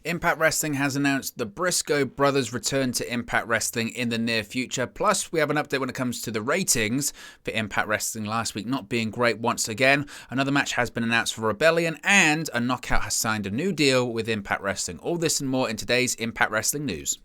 Impact Wrestling has announced the Briscoe brothers return to Impact Wrestling in the near future. Plus, we have an update when it comes to the ratings for Impact Wrestling last week not being great once again. Another match has been announced for Rebellion, and a Knockout has signed a new deal with Impact Wrestling. All this and more in today's Impact Wrestling news.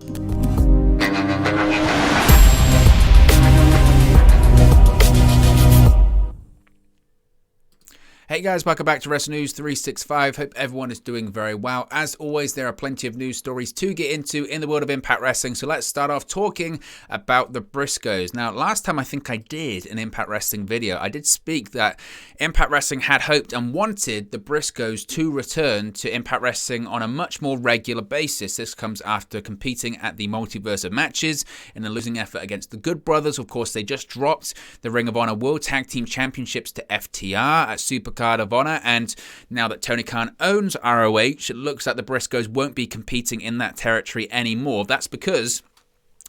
Hey guys, welcome back to Wrestle News 365. Hope everyone is doing very well. As always, there are plenty of news stories to get into in the world of Impact Wrestling. So let's start off talking about the Briscoes. Now, last time I think I did an Impact Wrestling video, I did speak that Impact Wrestling had hoped and wanted the Briscoes to return to Impact Wrestling on a much more regular basis. This comes after competing at the Multiverse of Matches in a losing effort against the Good Brothers. Of course, they just dropped the Ring of Honor World Tag Team Championships to FTR at Supercard of Honor, and now that Tony Khan owns ROH, it looks like the Briscoes won't be competing in that territory anymore. That's because,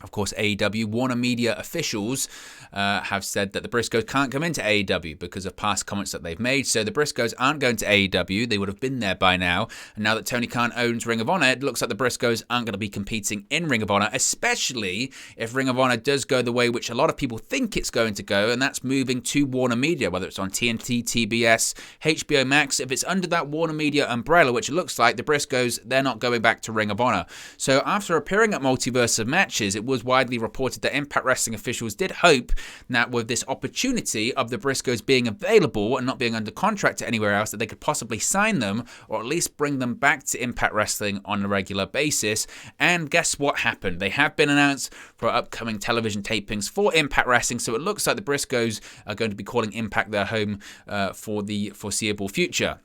of course, AEW, Warner Media officials have said that the Briscoes can't come into AEW because of past comments that they've made. So the Briscoes aren't going to AEW. They would have been there by now. And now that Tony Khan owns Ring of Honor, it looks like the Briscoes aren't going to be competing in Ring of Honor, especially if Ring of Honor does go the way which a lot of people think it's going to go, and that's moving to Warner Media, whether it's on TNT, TBS, HBO Max. If it's under that Warner Media umbrella, which it looks like, the Briscoes, they're not going back to Ring of Honor. So after appearing at Multiverse of Matches, it was widely reported that Impact Wrestling officials did hope that with this opportunity of the Briscoes being available and not being under contract to anywhere else, that they could possibly sign them or at least bring them back to Impact Wrestling on a regular basis. And guess what happened? They have been announced for upcoming television tapings for Impact Wrestling, so it looks like the Briscoes are going to be calling Impact their home for the foreseeable future.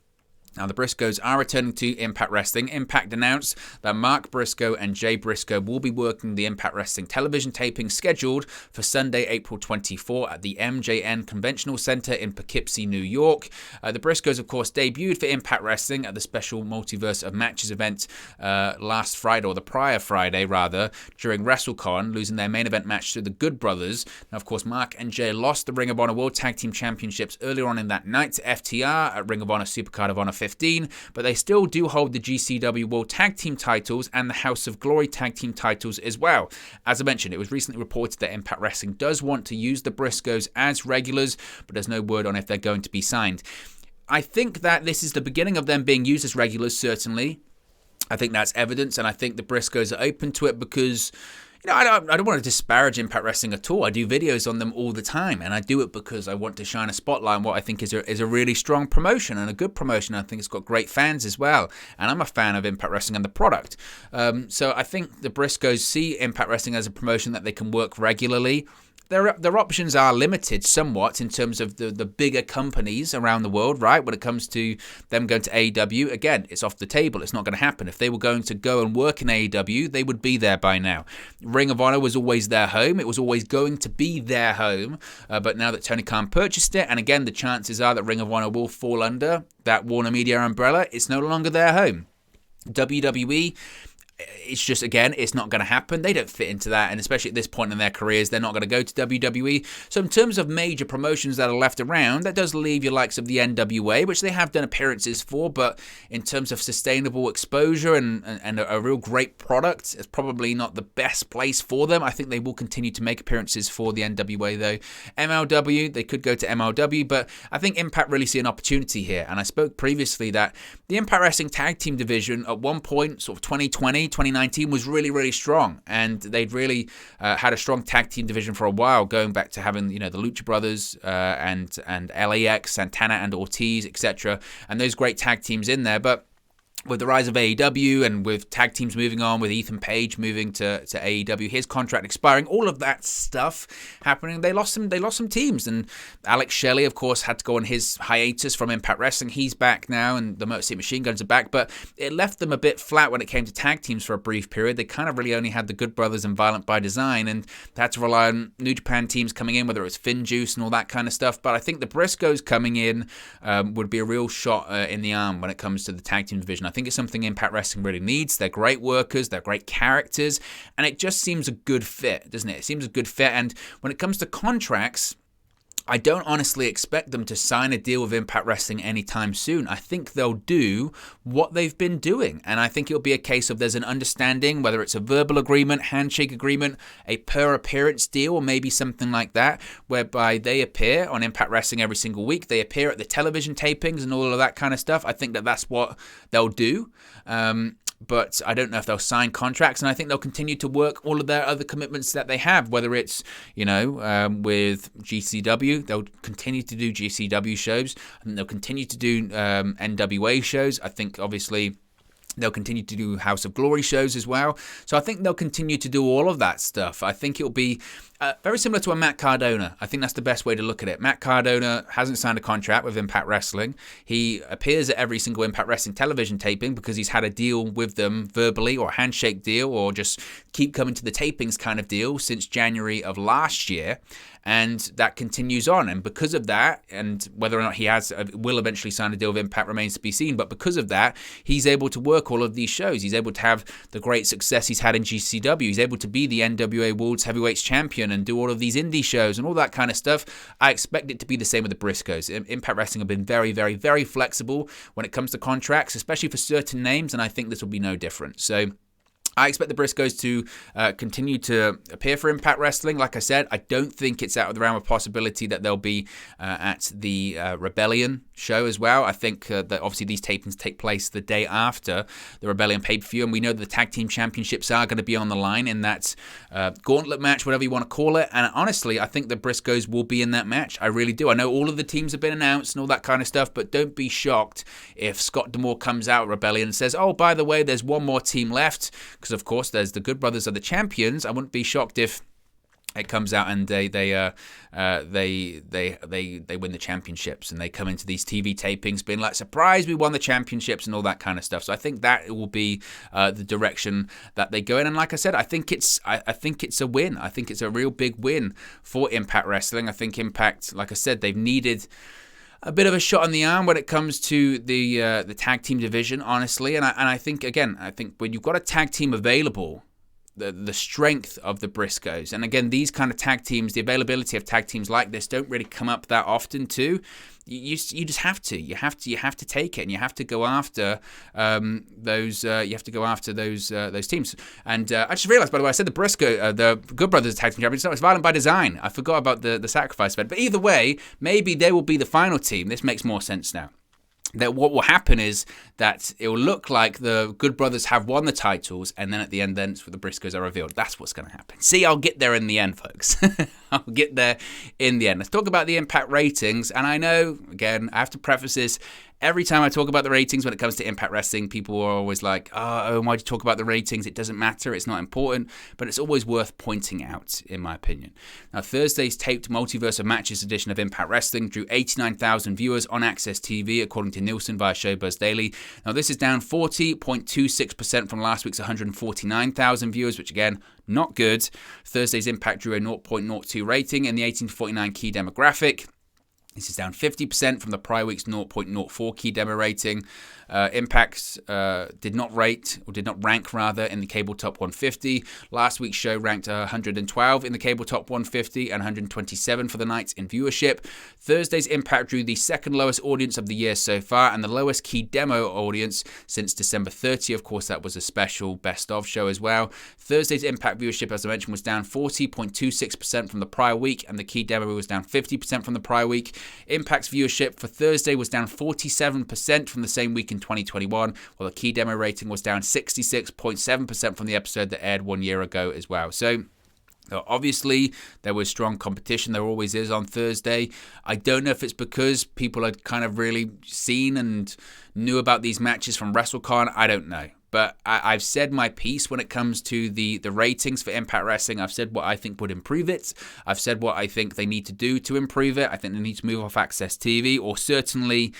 Now, the Briscoes are returning to Impact Wrestling. Impact announced that Mark Briscoe and Jay Briscoe will be working the Impact Wrestling television taping scheduled for Sunday, April 24 at the MJN Conventional Center in Poughkeepsie, New York. The Briscoes, of course, debuted for Impact Wrestling at the special Multiverse of Matches event last Friday, or the prior Friday, rather, during WrestleCon, losing their main event match to the Good Brothers. Now, of course, Mark and Jay lost the Ring of Honor World Tag Team Championships earlier on in that night to FTR at Ring of Honor Supercard of Honor 15, but they still do hold the GCW World Tag Team titles and the House of Glory Tag Team titles as well. As I mentioned, it was recently reported that Impact Wrestling does want to use the Briscoes as regulars, but there's no word on if they're going to be signed. I think that this is the beginning of them being used as regulars, certainly. I think that's evidence, and I think the Briscoes are open to it because, you know, I don't want to disparage Impact Wrestling at all. I do videos on them all the time, and I do it because I want to shine a spotlight on what I think is a really strong promotion and a good promotion. I think it's got great fans as well, and I'm a fan of Impact Wrestling and the product. So I think the Briscoes see Impact Wrestling as a promotion that they can work regularly. Their options are limited somewhat in terms of the bigger companies around the world, right? When it comes to them going to AEW, again, it's off the table. It's not going to happen. If they were going to go and work in AEW, they would be there by now. Ring of Honor was always their home. It was always going to be their home. But now that Tony Khan purchased it, and again, the chances are that Ring of Honor will fall under that Warner Media umbrella, it's no longer their home. WWE, it's just, again, it's not going to happen. They don't fit into that, and especially at this point in their careers, they're not going to go to WWE. So in terms of major promotions that are left around, that does leave your likes of the NWA, which they have done appearances for, but in terms of sustainable exposure and a real great product, it's probably not the best place for them. I think they will continue to make appearances for the NWA, though. MLW, they could go to MLW, but I think Impact really see an opportunity here, and I spoke previously that the Impact Wrestling Tag Team division at one point, sort of 2019, was really, really strong, and they'd really had a strong tag team division for a while, going back to having, you know, the Lucha Brothers and LAX, Santana and Ortiz, etc., and those great tag teams in there. But with the rise of AEW and with tag teams moving on, with Ethan Page moving to AEW, his contract expiring, all of that stuff happening, they lost some teams. And Alex Shelley, of course, had to go on his hiatus from Impact Wrestling. He's back now, and the Motor City Machine Guns are back, but it left them a bit flat when it came to tag teams for a brief period. They kind of really only had the Good Brothers and Violent by Design, and they had to rely on New Japan teams coming in, whether it was Finn Juice and all that kind of stuff. But I think the Briscoes coming in would be a real shot in the arm when it comes to the tag team division. I think it's something Impact Wrestling really needs. They're great workers, they're great characters, and it just seems a good fit, doesn't it? It seems a good fit, and when it comes to contracts, I don't honestly expect them to sign a deal with Impact Wrestling anytime soon. I think they'll do what they've been doing. And I think it'll be a case of there's an understanding, whether it's a verbal agreement, handshake agreement, a per appearance deal, or maybe something like that, whereby they appear on Impact Wrestling every single week. They appear at the television tapings and all of that kind of stuff. I think that that's what they'll do. But I don't know if they'll sign contracts, and I think they'll continue to work all of their other commitments that they have, whether it's, with GCW, they'll continue to do GCW shows, and they'll continue to do NWA shows. I think, obviously, they'll continue to do House of Glory shows as well. So I think they'll continue to do all of that stuff. I think it'll be very similar to a Matt Cardona. I think that's the best way to look at it. Matt Cardona hasn't signed a contract with Impact Wrestling. He appears at every single Impact Wrestling television taping because he's had a deal with them verbally, or a handshake deal, or just keep coming to the tapings kind of deal since January of last year. And that continues on. And because of that, and whether or not he will eventually sign a deal with Impact remains to be seen, but because of that, he's able to work all of these shows. He's able to have the great success he's had in GCW. He's able to be the NWA World's Heavyweights Champion and do all of these indie shows and all that kind of stuff. I expect it to be the same with the Briscoes. Impact Wrestling have been very, very, very flexible when it comes to contracts, especially for certain names, and I think this will be no different. So I expect the Briscoes to continue to appear for Impact Wrestling. Like I said, I don't think it's out of the realm of possibility that they'll be at the Rebellion show as well. I think that obviously these tapings take place the day after the Rebellion pay-per-view, and we know that the Tag Team Championships are going to be on the line in that gauntlet match, whatever you want to call it. And honestly, I think the Briscoes will be in that match. I really do. I know all of the teams have been announced and all that kind of stuff, but don't be shocked if Scott D'Amore comes out at Rebellion and says, oh, by the way, there's one more team left, because of course there's the Good Brothers are the champions. I wouldn't be shocked if it comes out and they win the championships, and they come into these TV tapings being like, surprise, we won the championships and all that kind of stuff. So I think that will be the direction that they go in. And like I said, I think it's a win. I think it's a real big win for Impact Wrestling. I think Impact, like I said, they've needed a bit of a shot in the arm when it comes to the tag team division, honestly. And I think, again, when you've got a tag team available, the strength of the Briscoes, and again, these kind of tag teams, the availability of tag teams like this don't really come up that often too. You just have to. You have to take it, and you have to go after those. You have to go after those teams. And I just realized, by the way, I said the Good Brothers tag team champions. It's Violent by Design. I forgot about the Sacrifice event. But either way, maybe they will be the final team. This makes more sense now. That what will happen is that it will look like the Good Brothers have won the titles, and then at the end, then the Briscoes are revealed. That's what's going to happen. See, I'll get there in the end, folks. I'll get there in the end. Let's talk about the Impact ratings. And I know, again, I have to preface this. Every time I talk about the ratings when it comes to Impact Wrestling, people are always like, oh, why do you talk about the ratings? It doesn't matter. It's not important. But it's always worth pointing out, in my opinion. Now, Thursday's taped Multiverse of Matches edition of Impact Wrestling drew 89,000 viewers on Access TV, according to Nielsen via Showbuzz Daily. Now, this is down 40.26% from last week's 149,000 viewers, which, again, not good. Thursday's Impact drew a 0.02 rating in the 18 to 49 key demographic. This is down 50% from the prior week's 0.04 key demo rating. Impacts did not rank in the Cable Top 150. Last week's show ranked 112 in the Cable Top 150 and 127 for the night in viewership. Thursday's Impact drew the second lowest audience of the year so far and the lowest key demo audience since December 30. Of course, that was a special best of show as well. Thursday's Impact viewership, as I mentioned, was down 40.26% from the prior week, and the key demo was down 50% from the prior week. Impact's viewership for Thursday was down 47% from the same week in 2021, while the key demo rating was down 66.7% from the episode that aired 1 year ago as well. So obviously, there was strong competition. There always is on Thursday. I don't know if it's because people had kind of really seen and knew about these matches from WrestleCon. I don't know. But I've said my piece when it comes to the ratings for Impact Wrestling. I've said what I think would improve it. I've said what I think they need to do to improve it. I think they need to move off Access TV, or certainly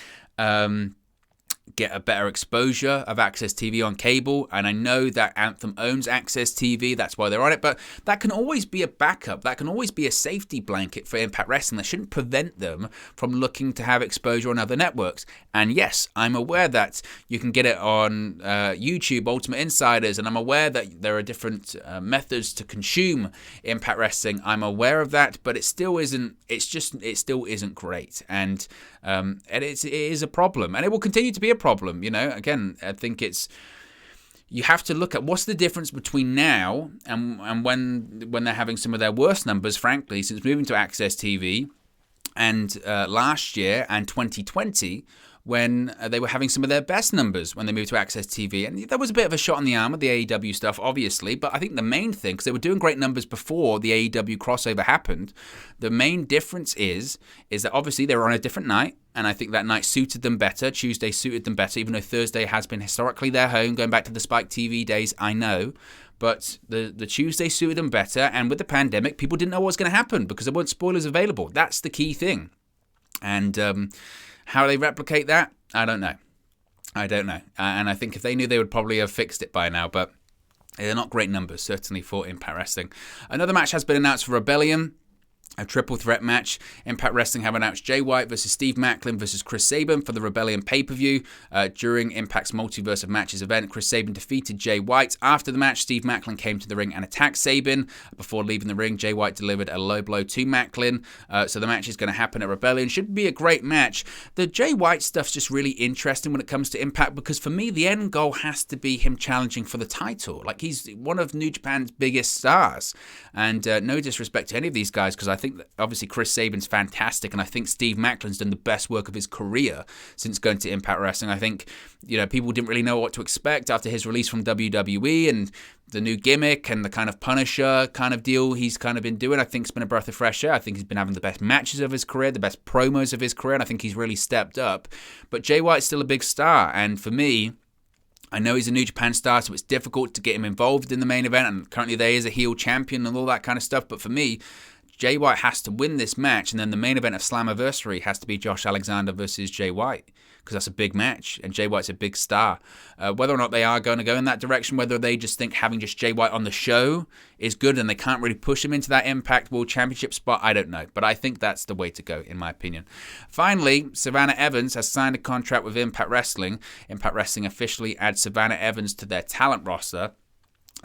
get a better exposure of Access TV on cable, and I know that Anthem owns Access TV, that's why they're on it, but that can always be a backup, that can always be a safety blanket for Impact Wrestling. That shouldn't prevent them from looking to have exposure on other networks. And yes, I'm aware that you can get it on YouTube, Ultimate Insiders, and I'm aware that there are different methods to consume Impact Wrestling. I'm aware of that, but it still isn't great, and it is a problem, and it will continue to be a problem. Again, I think you have to look at what's the difference between now and when they're having some of their worst numbers, frankly, since moving to Access TV, and last year and 2020, when they were having some of their best numbers when they moved to Access TV. And there was a bit of a shot in the arm with the AEW stuff, obviously, but I think the main thing, because they were doing great numbers before the AEW crossover happened, the main difference is that obviously they were on a different night, and I think that night suited them better. Tuesday suited them better, even though Thursday has been historically their home, going back to the Spike TV days, I know. But the Tuesday suited them better, and with the pandemic, people didn't know what was going to happen because there weren't spoilers available. That's the key thing. And how they replicate that, I don't know. And I think if they knew, they would probably have fixed it by now, but they're not great numbers, certainly for Impact Wrestling. Another match has been announced for Rebellion. A triple threat match. Impact Wrestling have announced Jay White versus Steve Macklin versus Chris Sabin for the Rebellion pay-per-view. During Impact's Multiverse of Matches event, Chris Sabin defeated Jay White. After the match, Steve Macklin came to the ring and attacked Sabin. Before leaving the ring, Jay White delivered a low blow to Macklin. So the match is going to happen at Rebellion. Should be a great match. The Jay White stuff's just really interesting when it comes to Impact, because for me, the end goal has to be him challenging for the title. Like, he's one of New Japan's biggest stars. And no disrespect to any of these guys, because I think that obviously Chris Sabin's fantastic, and I think Steve Macklin's done the best work of his career since going to Impact Wrestling. I think, people didn't really know what to expect after his release from WWE and the new gimmick and the kind of Punisher kind of deal he's kind of been doing. I think it's been a breath of fresh air. I think he's been having the best matches of his career, the best promos of his career, and I think he's really stepped up. But Jay White's still a big star, and for me, I know he's a New Japan star, so it's difficult to get him involved in the main event, and currently there is a heel champion and all that kind of stuff, but for me, Jay White has to win this match, and then the main event of Slammiversary has to be Josh Alexander versus Jay White, because that's a big match, and Jay White's a big star. Whether or not they are going to go in that direction, whether they just think having just Jay White on the show is good and they can't really push him into that Impact World Championship spot, I don't know. But I think that's the way to go, in my opinion. Finally, Savannah Evans has signed a contract with Impact Wrestling. Impact Wrestling officially adds Savannah Evans to their talent roster.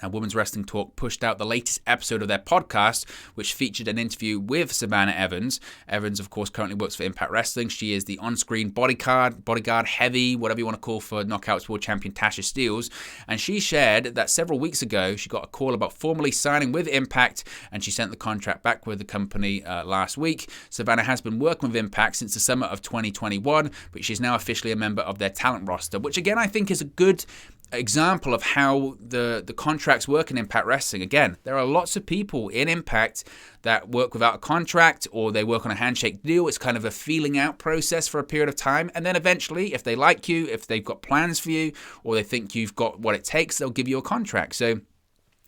Women's Wrestling Talk pushed out the latest episode of their podcast, which featured an interview with Savannah Evans. Evans, of course, currently works for Impact Wrestling. She is the on-screen bodyguard, heavy, whatever you want to call, for Knockouts World Champion Tasha Steelz. And she shared that several weeks ago, she got a call about formally signing with Impact, and she sent the contract back with the company last week. Savannah has been working with Impact since the summer of 2021, but she's now officially a member of their talent roster, which again, I think is a good example of how the contracts work in Impact Wrestling. Again, there are lots of people in Impact that work without a contract, or they work on a handshake deal. It's kind of a feeling out process for a period of time, and then eventually, if they like you, if they've got plans for you, or they think you've got what it takes, they'll give you a contract. So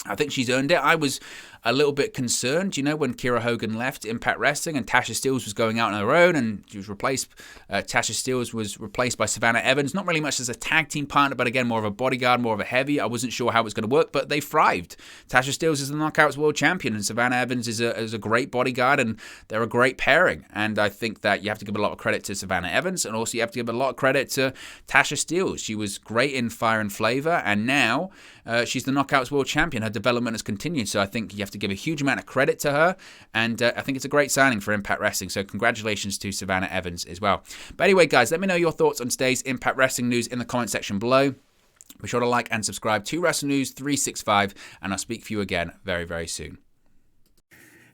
I think she's earned it. I was a little bit concerned, when Kiera Hogan left Impact Wrestling and Tasha Steelz was going out on her own, and she was replaced. Tasha Steelz was replaced by Savannah Evans, not really much as a tag team partner, but again, more of a bodyguard, more of a heavy. I wasn't sure how it was going to work, but they thrived. Tasha Steelz is the Knockouts World Champion, and Savannah Evans is a great bodyguard, and they're a great pairing. And I think that you have to give a lot of credit to Savannah Evans, and also you have to give a lot of credit to Tasha Steelz. She was great in Fire and Flavor, and now she's the Knockouts World Champion. Her development has continued, so I think you have to give a huge amount of credit to her, and I think it's a great signing for Impact Wrestling, so congratulations to Savannah Evans as well. But anyway, guys, let me know your thoughts on today's Impact Wrestling news in the comment section below. Be sure to like and subscribe to Wrestle News 365, and I'll speak for you again very, very soon.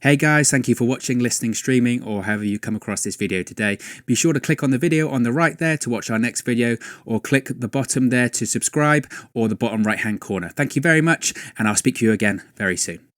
Hey guys, thank you for watching, listening, streaming, or however you come across this video today. Be sure to click on the video on the right there to watch our next video, or click the bottom there to subscribe, or the bottom right hand corner. Thank you very much, and I'll speak to you again very soon.